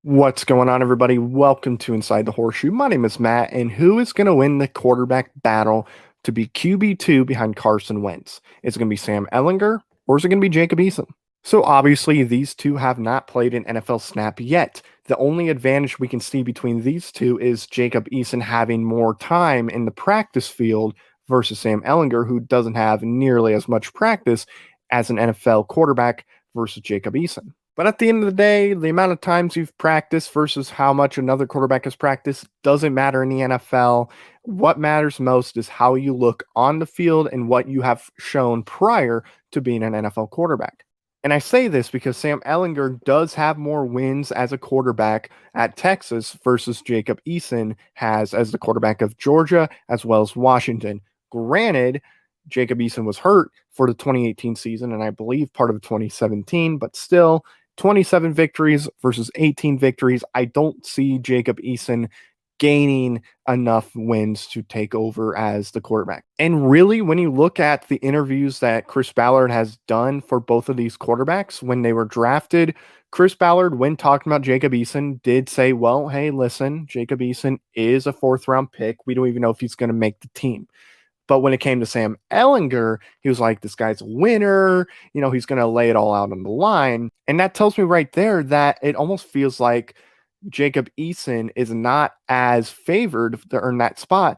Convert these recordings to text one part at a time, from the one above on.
What's going on, everybody? Welcome to Inside the Horseshoe. My name is Matt, and who is going to win the quarterback battle to be QB2 behind Carson Wentz? Is it going to be Sam Ehlinger or is it going to be Jacob Eason? So obviously, these two have not played an NFL snap yet. The only advantage we can see between these two is Jacob Eason having more time in the practice field versus Sam Ehlinger, who doesn't have nearly as much practice as an NFL quarterback versus Jacob Eason. But at the end of the day, the amount of times you've practiced versus how much another quarterback has practiced doesn't matter in the NFL. What matters most is how you look on the field and what you have shown prior to being an NFL quarterback. And I say this because Sam Ehlinger does have more wins as a quarterback at Texas versus Jacob Eason has as the quarterback of Georgia as well as Washington. Granted, Jacob Eason was hurt for the 2018 season and I believe part of 2017, but still 27 victories versus 18 victories. I don't see Jacob Eason gaining enough wins to take over as the quarterback. And really, when you look at the interviews that Chris Ballard has done for both of these quarterbacks when they were drafted, Chris Ballard, when talking about Jacob Eason, did say, well, hey, listen, Jacob Eason is a fourth round pick. We don't even know if he's going to make the team. But when it came to Sam Ehlinger, he was like, this guy's a winner. He's going to lay it all out on the line. And that tells me right there that it almost feels like Jacob Eason is not as favored to earn that spot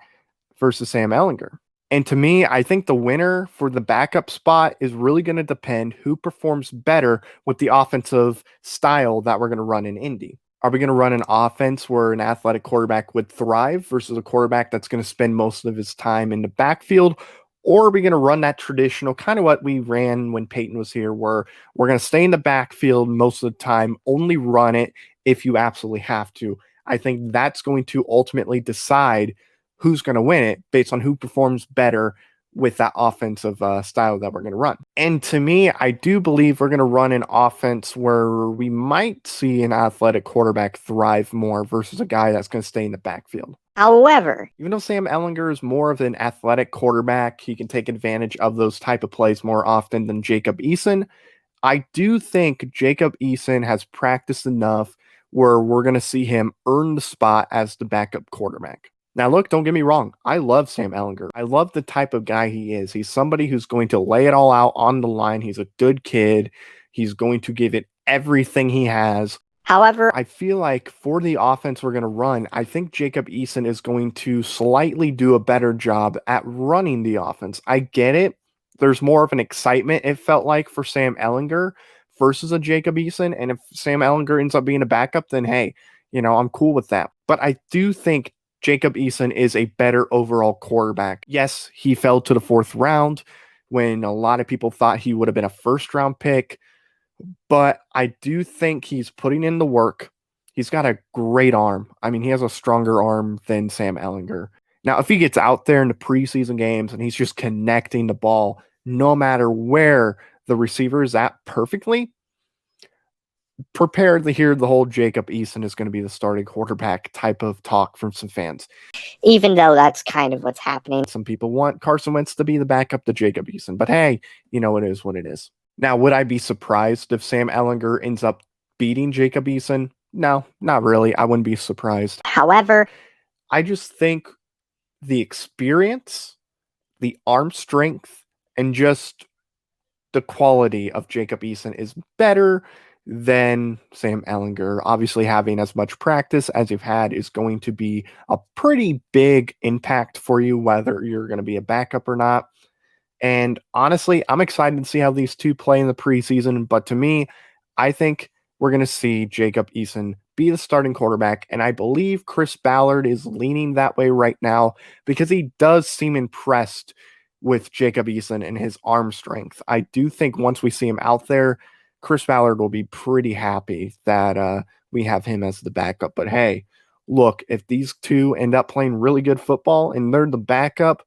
versus Sam Ehlinger. And to me, I think the winner for the backup spot is really going to depend who performs better with the offensive style that we're going to run in Indy. Are we going to run an offense where an athletic quarterback would thrive versus a quarterback that's going to spend most of his time in the backfield? Or are we going to run that traditional kind of what we ran when Peyton was here, where we're going to stay in the backfield most of the time, only run it if you absolutely have to? I think that's going to ultimately decide who's going to win it based on who performs better with that offensive style that we're going to run. And to me, I do believe we're going to run an offense where we might see an athletic quarterback thrive more versus a guy that's going to stay in the backfield. However, even though Sam Ehlinger is more of an athletic quarterback, he can take advantage of those type of plays more often than Jacob Eason. I do think Jacob Eason has practiced enough where we're going to see him earn the spot as the backup quarterback. Now, look, don't get me wrong. I love Sam Ehlinger. I love the type of guy he is. He's somebody who's going to lay it all out on the line. He's a good kid. He's going to give it everything he has. However, I feel like for the offense we're going to run, I think Jacob Eason is going to slightly do a better job at running the offense. I get it. There's more of an excitement, it felt like, for Sam Ehlinger versus a Jacob Eason. And if Sam Ehlinger ends up being a backup, then hey, I'm cool with that. But I do think Jacob Eason is a better overall quarterback. Yes, he fell to the fourth round when a lot of people thought he would have been a first round pick, but I do think he's putting in the work. He's got a great arm. I mean, he has a stronger arm than Sam Ehlinger. Now, if he gets out there in the preseason games and he's just connecting the ball, no matter where the receiver is at perfectly, prepared to hear the whole Jacob Eason is going to be the starting quarterback type of talk from some fans. Even though that's kind of what's happening. Some people want Carson Wentz to be the backup to Jacob Eason, but hey, it is what it is. Now, would I be surprised if Sam Ehlinger ends up beating Jacob Eason? No, not really. I wouldn't be surprised. However, I just think the experience, the arm strength, and just the quality of Jacob Eason is better than Sam Ehlinger. Obviously, having as much practice as you've had is going to be a pretty big impact for you, whether you're going to be a backup or not. And honestly, I'm excited to see how these two play in the preseason. But to me, I think we're going to see Jacob Eason be the starting quarterback. And I believe Chris Ballard is leaning that way right now because he does seem impressed with Jacob Eason and his arm strength. I do think once we see him out there, Chris Ballard will be pretty happy that we have him as the backup. But hey, look, if these two end up playing really good football and they're the backup,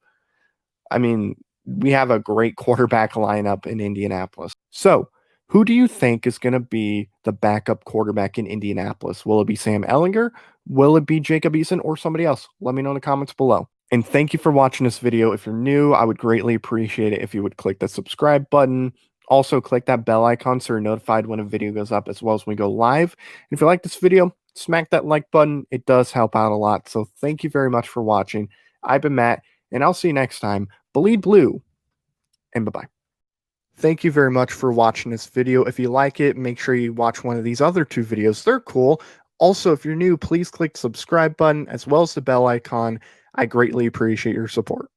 I mean, we have a great quarterback lineup in Indianapolis. So, who do you think is going to be the backup quarterback in Indianapolis? Will it be Sam Ehlinger? Will it be Jacob Eason or somebody else? Let me know in the comments below. And thank you for watching this video. If you're new, I would greatly appreciate it if you would click the subscribe button. Also, click that bell icon so you're notified when a video goes up as well as when we go live. And if you like this video, smack that like button. It does help out a lot. So thank you very much for watching. I've been Matt, and I'll see you next time. Bleed blue, and bye-bye. Thank you very much for watching this video. If you like it, make sure you watch one of these other 2 videos. They're cool. Also, if you're new, please click the subscribe button as well as the bell icon. I greatly appreciate your support.